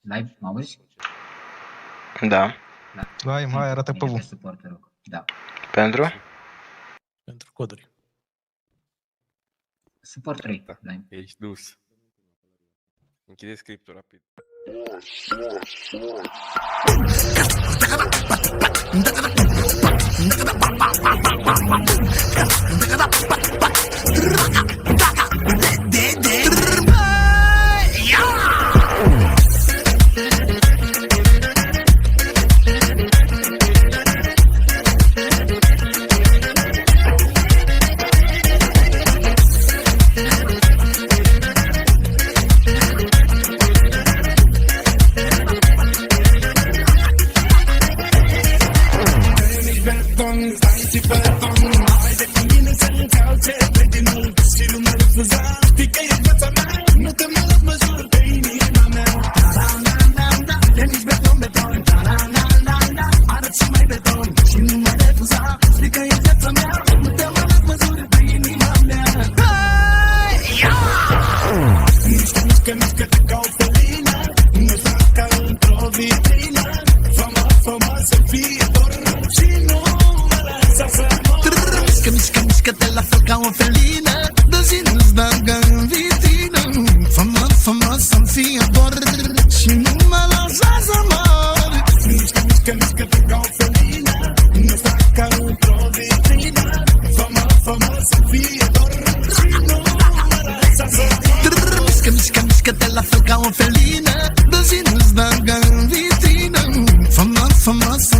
Live, mă auzi? Da. Hai, arată pe Pe suport, te rog. Da. Pentru? Pentru coduri. Suport 3, live. Ești dus. Închide scriptul rapid. Mișcă-te la fel ca o felină, dă zi nu-ți dagă în vitrină. Fă-mă să-mi fie dor și nu mă lăsa să mor. Mișcă-te ca o felină, nu fac ca într-o vitrină. Fă-mă să-mi fie dor și nu mă lăsa să mor. Mișcă-te la fel ca o felină, dă zi nu-ți dagă în vitrină. Fă-mă să